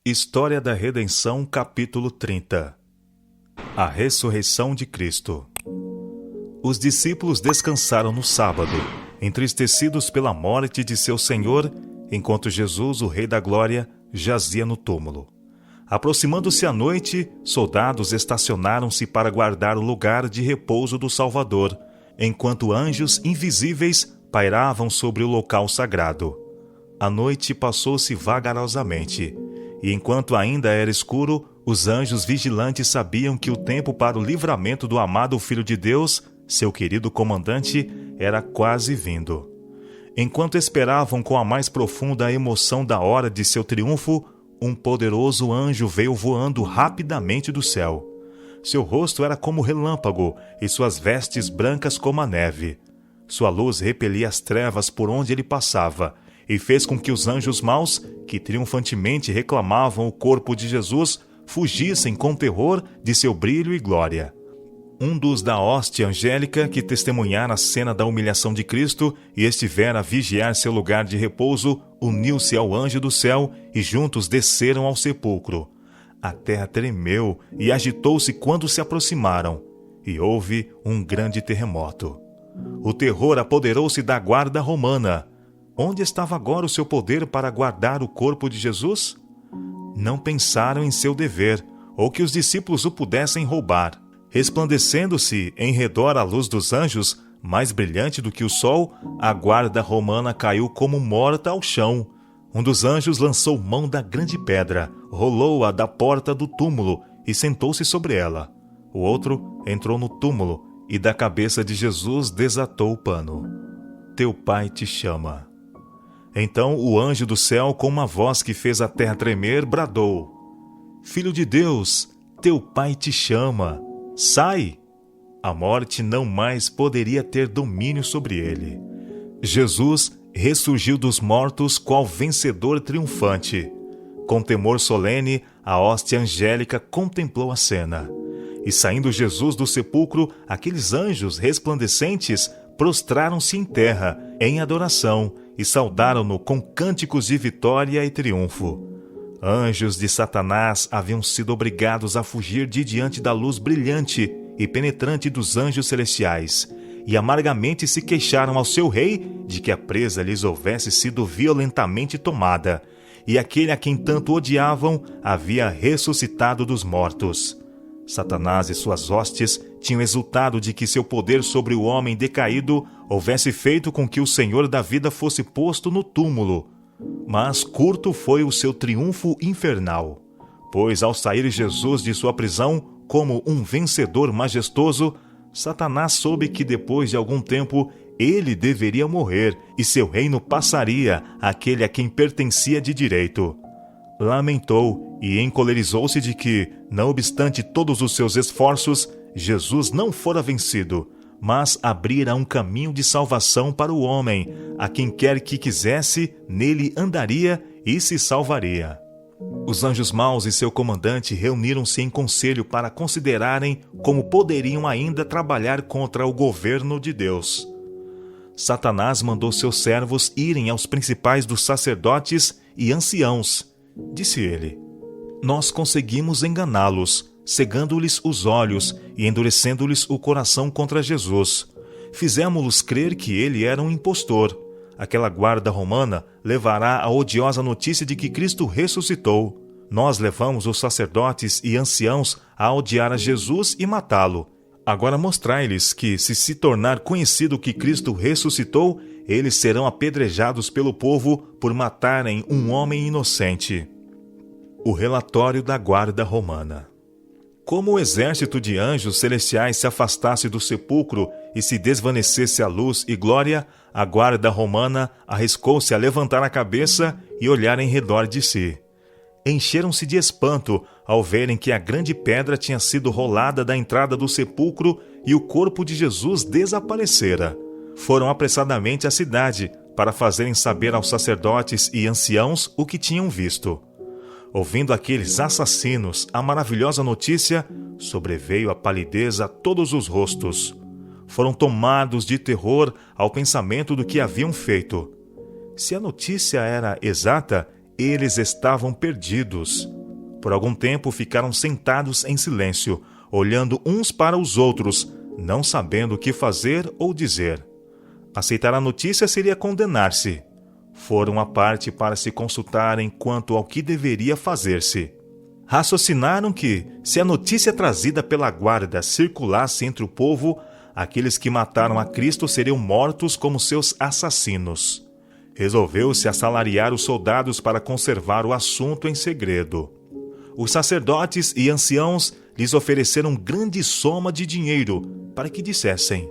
História da Redenção, capítulo 30. A ressurreição de Cristo. Os discípulos descansaram no sábado, entristecidos pela morte de seu Senhor, enquanto Jesus, o Rei da Glória, jazia no túmulo. Aproximando-se a noite, soldados estacionaram-se para guardar o lugar de repouso do Salvador, enquanto anjos invisíveis pairavam sobre o local sagrado. A noite passou-se vagarosamente, e enquanto ainda era escuro, os anjos vigilantes sabiam que o tempo para o livramento do amado Filho de Deus, seu querido comandante, era quase vindo. Enquanto esperavam com a mais profunda emoção da hora de seu triunfo, um poderoso anjo veio voando rapidamente do céu. Seu rosto era como relâmpago e suas vestes brancas como a neve. Sua luz repelia as trevas por onde ele passava e fez com que os anjos maus, que triunfantemente reclamavam o corpo de Jesus, fugissem com terror de seu brilho e glória. Um dos da hoste angélica que testemunhara a cena da humilhação de Cristo e estivera a vigiar seu lugar de repouso, uniu-se ao anjo do céu e juntos desceram ao sepulcro. A terra tremeu e agitou-se quando se aproximaram, e houve um grande terremoto. O terror apoderou-se da guarda romana. Onde estava agora o seu poder para guardar o corpo de Jesus? Não pensaram em seu dever, ou que os discípulos o pudessem roubar. Resplandecendo-se em redor a luz dos anjos, mais brilhante do que o sol, a guarda romana caiu como morta ao chão. Um dos anjos lançou mão da grande pedra, rolou-a da porta do túmulo e sentou-se sobre ela. O outro entrou no túmulo e da cabeça de Jesus desatou o pano. Teu pai te chama. Então o anjo do céu, com uma voz que fez a terra tremer, bradou: Filho de Deus, teu pai te chama. Sai! A morte não mais poderia ter domínio sobre ele. Jesus ressurgiu dos mortos qual vencedor triunfante. Com temor solene, a hoste angélica contemplou a cena. E saindo Jesus do sepulcro, aqueles anjos resplandecentes prostraram-se em terra, em adoração, e saudaram-no com cânticos de vitória e triunfo. Anjos de Satanás haviam sido obrigados a fugir de diante da luz brilhante e penetrante dos anjos celestiais, e amargamente se queixaram ao seu rei de que a presa lhes houvesse sido violentamente tomada, e aquele a quem tanto odiavam havia ressuscitado dos mortos. Satanás e suas hostes tinham exultado de que seu poder sobre o homem decaído houvesse feito com que o Senhor da vida fosse posto no túmulo. Mas curto foi o seu triunfo infernal, pois ao sair Jesus de sua prisão como um vencedor majestoso, Satanás soube que depois de algum tempo ele deveria morrer e seu reino passaria àquele a quem pertencia de direito. Lamentou e encolerizou-se de que, não obstante todos os seus esforços, Jesus não fora vencido, mas abrira um caminho de salvação para o homem, a quem quer que quisesse, nele andaria e se salvaria. Os anjos maus e seu comandante reuniram-se em conselho para considerarem como poderiam ainda trabalhar contra o governo de Deus. Satanás mandou seus servos irem aos principais dos sacerdotes e anciãos. Disse ele: Nós conseguimos enganá-los, cegando-lhes os olhos e endurecendo-lhes o coração contra Jesus. Fizemos-los crer que ele era um impostor. Aquela guarda romana levará a odiosa notícia de que Cristo ressuscitou. Nós levamos os sacerdotes e anciãos a odiar a Jesus e matá-lo. Agora mostrai-lhes que, se tornar conhecido que Cristo ressuscitou, eles serão apedrejados pelo povo por matarem um homem inocente. O relatório da guarda romana. Como o exército de anjos celestiais se afastasse do sepulcro e se desvanecesse a luz e glória, a guarda romana arriscou-se a levantar a cabeça e olhar em redor de si. Encheram-se de espanto ao verem que a grande pedra tinha sido rolada da entrada do sepulcro e o corpo de Jesus desaparecera. Foram apressadamente à cidade para fazerem saber aos sacerdotes e anciãos o que tinham visto. Ouvindo aqueles assassinos a maravilhosa notícia, sobreveio a palidez a todos os rostos. Foram tomados de terror ao pensamento do que haviam feito. Se a notícia era exata, eles estavam perdidos. Por algum tempo ficaram sentados em silêncio, olhando uns para os outros, não sabendo o que fazer ou dizer. Aceitar a notícia seria condenar-se. Foram à parte para se consultarem quanto ao que deveria fazer-se. Raciocinaram que, se a notícia trazida pela guarda circulasse entre o povo, aqueles que mataram a Cristo seriam mortos como seus assassinos. Resolveu-se assalariar os soldados para conservar o assunto em segredo. Os sacerdotes e anciãos lhes ofereceram grande soma de dinheiro para que dissessem: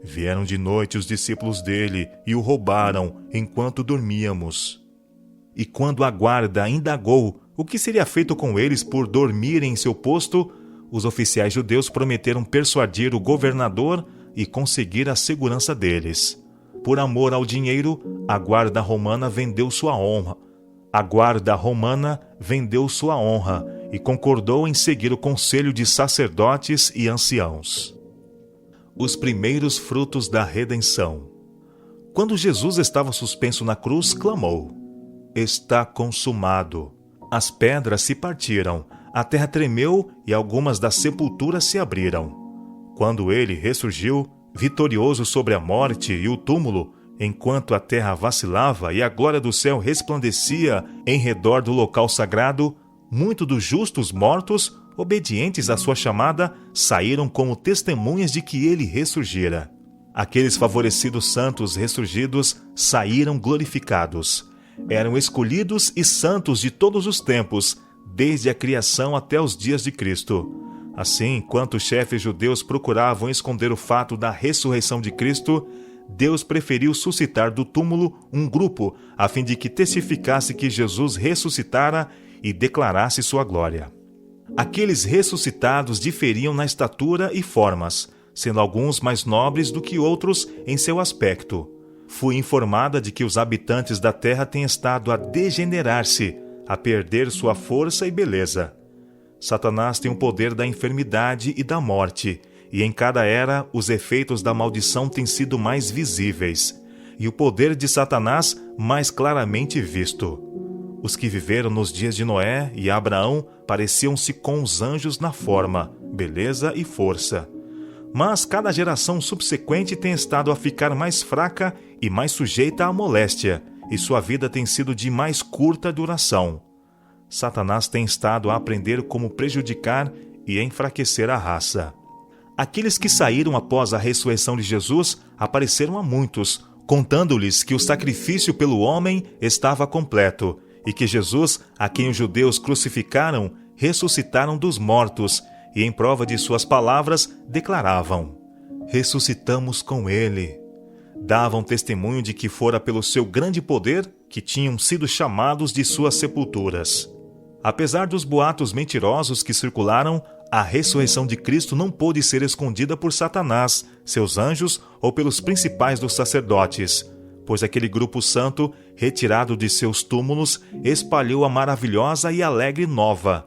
vieram de noite os discípulos dele e o roubaram enquanto dormíamos. E quando a guarda indagou o que seria feito com eles por dormirem em seu posto, os oficiais judeus prometeram persuadir o governador e conseguir a segurança deles. Por amor ao dinheiro, a guarda romana vendeu sua honra. E concordou em seguir o conselho de sacerdotes e anciãos. Os primeiros frutos da redenção. Quando Jesus estava suspenso na cruz, clamou: está consumado. As pedras se partiram, a terra tremeu e algumas das sepulturas se abriram. Quando ele ressurgiu, vitorioso sobre a morte e o túmulo, enquanto a terra vacilava e a glória do céu resplandecia em redor do local sagrado, muitos dos justos mortos, obedientes à sua chamada, saíram como testemunhas de que ele ressurgira. Aqueles favorecidos santos ressurgidos saíram glorificados. Eram escolhidos e santos de todos os tempos, desde a criação até os dias de Cristo. Assim, enquanto os chefes judeus procuravam esconder o fato da ressurreição de Cristo, Deus preferiu suscitar do túmulo um grupo a fim de que testificasse que Jesus ressuscitara e declarasse sua glória. Aqueles ressuscitados diferiam na estatura e formas, sendo alguns mais nobres do que outros em seu aspecto. Fui informada de que os habitantes da terra têm estado a degenerar-se, a perder sua força e beleza. Satanás tem o poder da enfermidade e da morte, e em cada era os efeitos da maldição têm sido mais visíveis, e o poder de Satanás mais claramente visto. Os que viveram nos dias de Noé e Abraão pareciam-se com os anjos na forma, beleza e força. Mas cada geração subsequente tem estado a ficar mais fraca e mais sujeita à moléstia, e sua vida tem sido de mais curta duração. Satanás tem estado a aprender como prejudicar e enfraquecer a raça. Aqueles que saíram após a ressurreição de Jesus apareceram a muitos, contando-lhes que o sacrifício pelo homem estava completo, e que Jesus, a quem os judeus crucificaram, ressuscitaram dos mortos, e em prova de suas palavras declaravam: ressuscitamos com ele. Davam testemunho de que fora pelo seu grande poder que tinham sido chamados de suas sepulturas. Apesar dos boatos mentirosos que circularam, a ressurreição de Cristo não pôde ser escondida por Satanás, seus anjos ou pelos principais dos sacerdotes, pois aquele grupo santo, retirado de seus túmulos, espalhou a maravilhosa e alegre nova.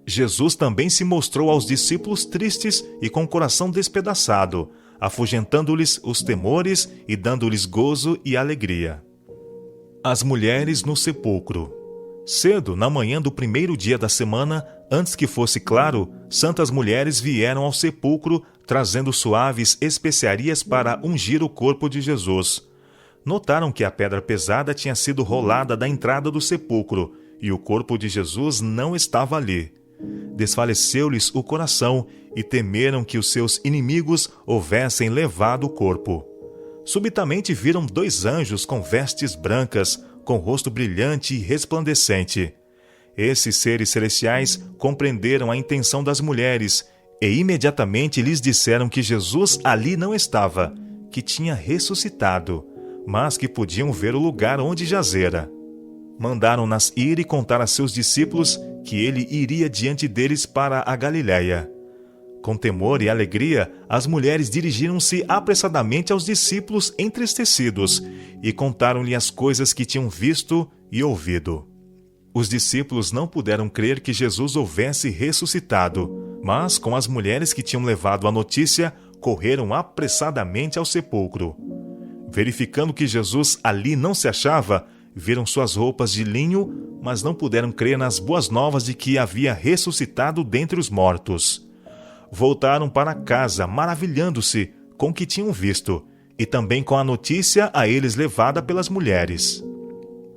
Jesus também se mostrou aos discípulos tristes e com o coração despedaçado, afugentando-lhes os temores e dando-lhes gozo e alegria. As mulheres no sepulcro. Cedo, na manhã do primeiro dia da semana, antes que fosse claro, santas mulheres vieram ao sepulcro, trazendo suaves especiarias para ungir o corpo de Jesus. Notaram que a pedra pesada tinha sido rolada da entrada do sepulcro, e o corpo de Jesus não estava ali. Desfaleceu-lhes o coração, e temeram que os seus inimigos houvessem levado o corpo. Subitamente viram 2 anjos com vestes brancas, com rosto brilhante e resplandecente. Esses seres celestiais compreenderam a intenção das mulheres e imediatamente lhes disseram que Jesus ali não estava, que tinha ressuscitado, mas que podiam ver o lugar onde jazera. Mandaram-nas ir e contar a seus discípulos que ele iria diante deles para a Galiléia. Com temor e alegria, as mulheres dirigiram-se apressadamente aos discípulos entristecidos e contaram-lhe as coisas que tinham visto e ouvido. Os discípulos não puderam crer que Jesus houvesse ressuscitado, mas com as mulheres que tinham levado a notícia, correram apressadamente ao sepulcro. Verificando que Jesus ali não se achava, viram suas roupas de linho, mas não puderam crer nas boas novas de que havia ressuscitado dentre os mortos. Voltaram para casa, maravilhando-se com o que tinham visto, e também com a notícia a eles levada pelas mulheres.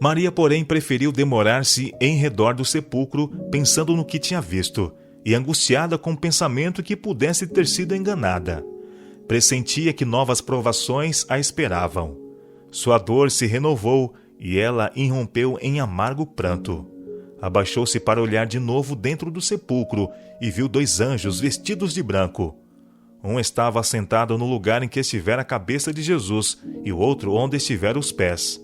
Maria, porém, preferiu demorar-se em redor do sepulcro, pensando no que tinha visto, e angustiada com o pensamento que pudesse ter sido enganada. Pressentia que novas provações a esperavam. Sua dor se renovou, e ela irrompeu em amargo pranto. Abaixou-se para olhar de novo dentro do sepulcro, e viu 2 anjos vestidos de branco. Um estava assentado no lugar em que estivera a cabeça de Jesus, e o outro onde estiveram os pés.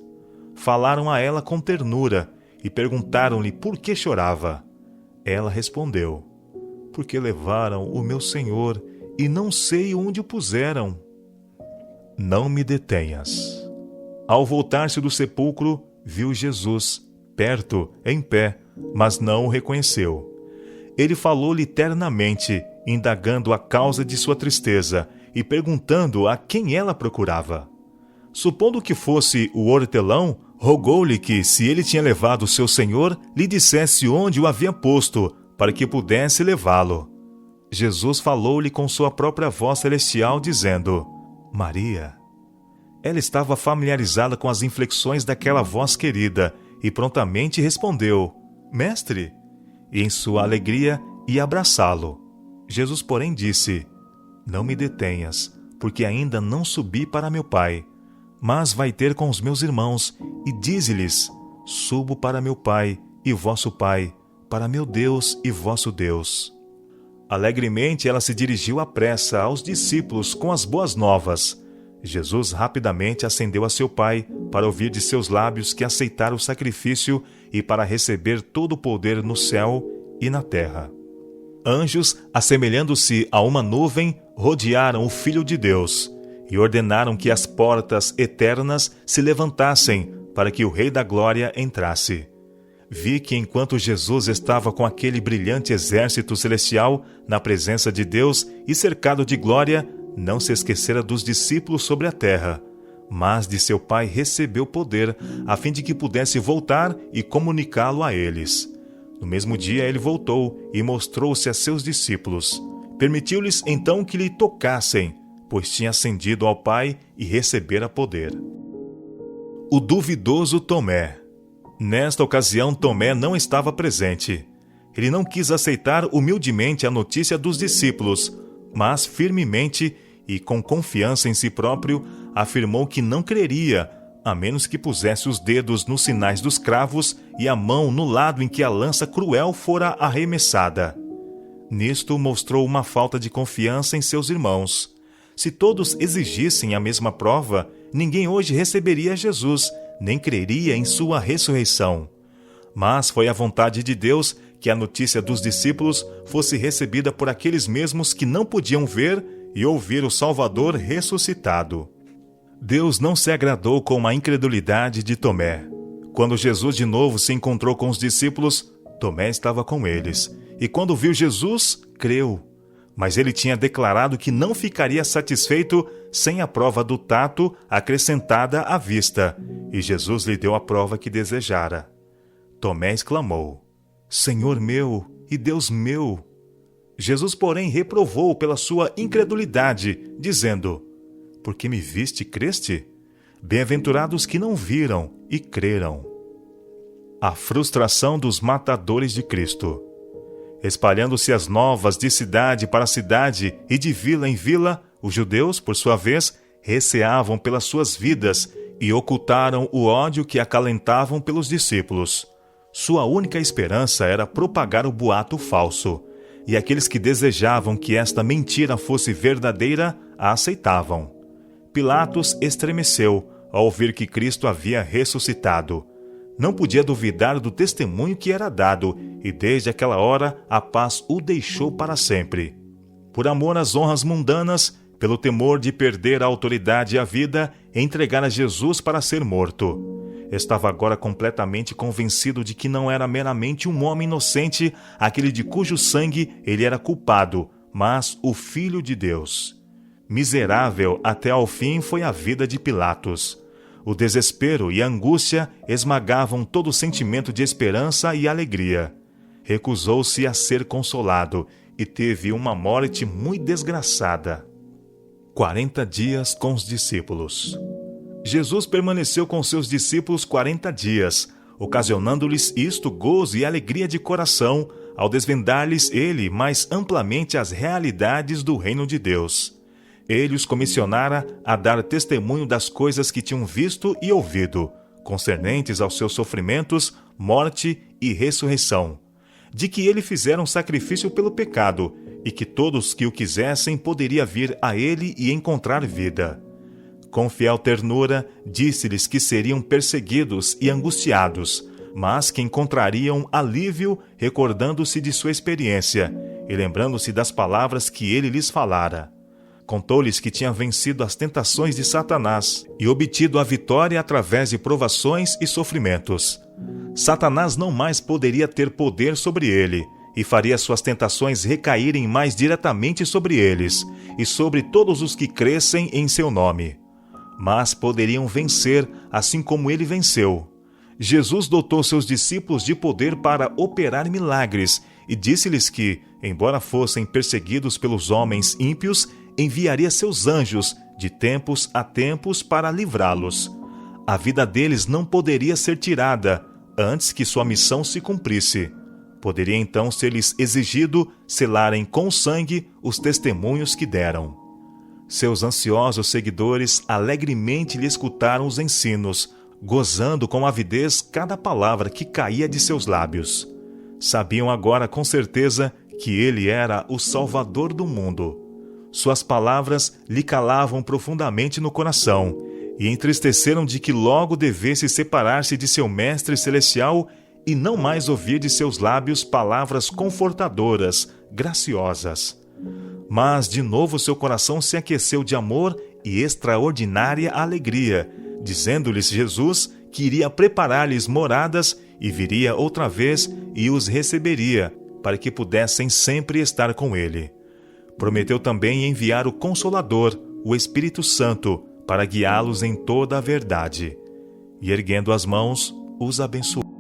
Falaram a ela com ternura, e perguntaram-lhe por que chorava. Ela respondeu: porque levaram o meu Senhor, e não sei onde o puseram. Não me detenhas. Ao voltar-se do sepulcro, viu Jesus, perto, em pé, mas não o reconheceu. Ele falou-lhe ternamente, indagando a causa de sua tristeza e perguntando a quem ela procurava. Supondo que fosse o hortelão, rogou-lhe que, se ele tinha levado o seu senhor, lhe dissesse onde o havia posto, para que pudesse levá-lo. Jesus falou-lhe com sua própria voz celestial, dizendo: Maria. Ela estava familiarizada com as inflexões daquela voz querida, e prontamente respondeu: Mestre! E em sua alegria ia abraçá-lo. Jesus, porém, disse: Não me detenhas, porque ainda não subi para meu Pai. Mas vai ter com os meus irmãos, e dize-lhes: Subo para meu Pai e vosso Pai, para meu Deus e vosso Deus. Alegremente ela se dirigiu à pressa aos discípulos com as boas novas. Jesus rapidamente ascendeu a seu Pai, para ouvir de seus lábios que aceitara o sacrifício e para receber todo o poder no céu e na terra. Anjos, assemelhando-se a uma nuvem, rodearam o Filho de Deus e ordenaram que as portas eternas se levantassem para que o Rei da Glória entrasse. Vi que enquanto Jesus estava com aquele brilhante exército celestial na presença de Deus e cercado de glória, não se esquecera dos discípulos sobre a terra, mas de seu Pai recebeu poder, a fim de que pudesse voltar e comunicá-lo a eles. No mesmo dia ele voltou e mostrou-se a seus discípulos. Permitiu-lhes então que lhe tocassem, pois tinha ascendido ao Pai e recebera poder. O duvidoso Tomé. Nesta ocasião, Tomé não estava presente. Ele não quis aceitar humildemente a notícia dos discípulos, mas firmemente e com confiança em si próprio, afirmou que não creria, a menos que pusesse os dedos nos sinais dos cravos e a mão no lado em que a lança cruel fora arremessada. Nisto mostrou uma falta de confiança em seus irmãos. Se todos exigissem a mesma prova, ninguém hoje receberia Jesus, nem creria em sua ressurreição. Mas foi a vontade de Deus que a notícia dos discípulos fosse recebida por aqueles mesmos que não podiam ver e ouvir o Salvador ressuscitado. Deus não se agradou com a incredulidade de Tomé. Quando Jesus de novo se encontrou com os discípulos, Tomé estava com eles, e quando viu Jesus, creu. Mas ele tinha declarado que não ficaria satisfeito sem a prova do tato acrescentada à vista, e Jesus lhe deu a prova que desejara. Tomé exclamou: Senhor meu e Deus meu! Jesus, porém, reprovou-o pela sua incredulidade, dizendo: Porque me viste e creste? Bem-aventurados que não viram e creram. A frustração dos matadores de Cristo. Espalhando-se as novas de cidade para cidade e de vila em vila, os judeus, por sua vez, receavam pelas suas vidas e ocultaram o ódio que acalentavam pelos discípulos. Sua única esperança era propagar o boato falso, e aqueles que desejavam que esta mentira fosse verdadeira a aceitavam. Pilatos estremeceu ao ouvir que Cristo havia ressuscitado. Não podia duvidar do testemunho que era dado, e desde aquela hora a paz o deixou para sempre. Por amor às honras mundanas, pelo temor de perder a autoridade e a vida, entregara Jesus para ser morto. Estava agora completamente convencido de que não era meramente um homem inocente, aquele de cujo sangue ele era culpado, mas o Filho de Deus. Miserável até ao fim foi a vida de Pilatos. O desespero e a angústia esmagavam todo o sentimento de esperança e alegria. Recusou-se a ser consolado e teve uma morte muito desgraçada. 40 dias com os discípulos. Jesus permaneceu com seus discípulos 40 dias, ocasionando-lhes isto gozo e alegria de coração, ao desvendar-lhes ele mais amplamente as realidades do reino de Deus. Ele os comissionara a dar testemunho das coisas que tinham visto e ouvido, concernentes aos seus sofrimentos, morte e ressurreição, de que ele fizera um sacrifício pelo pecado, e que todos que o quisessem poderia vir a ele e encontrar vida. Com fiel ternura, disse-lhes que seriam perseguidos e angustiados, mas que encontrariam alívio recordando-se de sua experiência e lembrando-se das palavras que ele lhes falara. Contou-lhes que tinha vencido as tentações de Satanás e obtido a vitória através de provações e sofrimentos. Satanás não mais poderia ter poder sobre ele, e faria suas tentações recaírem mais diretamente sobre eles e sobre todos os que crescem em seu nome. Mas poderiam vencer, assim como ele venceu. Jesus dotou seus discípulos de poder para operar milagres e disse-lhes que, embora fossem perseguidos pelos homens ímpios, enviaria seus anjos de tempos a tempos para livrá-los. A vida deles não poderia ser tirada antes que sua missão se cumprisse. Poderia então ser-lhes exigido selarem com sangue os testemunhos que deram. Seus ansiosos seguidores alegremente lhe escutaram os ensinos, gozando com avidez cada palavra que caía de seus lábios. Sabiam agora com certeza que ele era o Salvador do mundo. Suas palavras lhe calavam profundamente no coração e entristeceram de que logo devesse separar-se de seu Mestre Celestial e não mais ouvir de seus lábios palavras confortadoras, graciosas. Mas de novo seu coração se aqueceu de amor e extraordinária alegria, dizendo-lhes Jesus que iria preparar-lhes moradas e viria outra vez e os receberia, para que pudessem sempre estar com ele. Prometeu também enviar o Consolador, o Espírito Santo, para guiá-los em toda a verdade. E erguendo as mãos, os abençoou.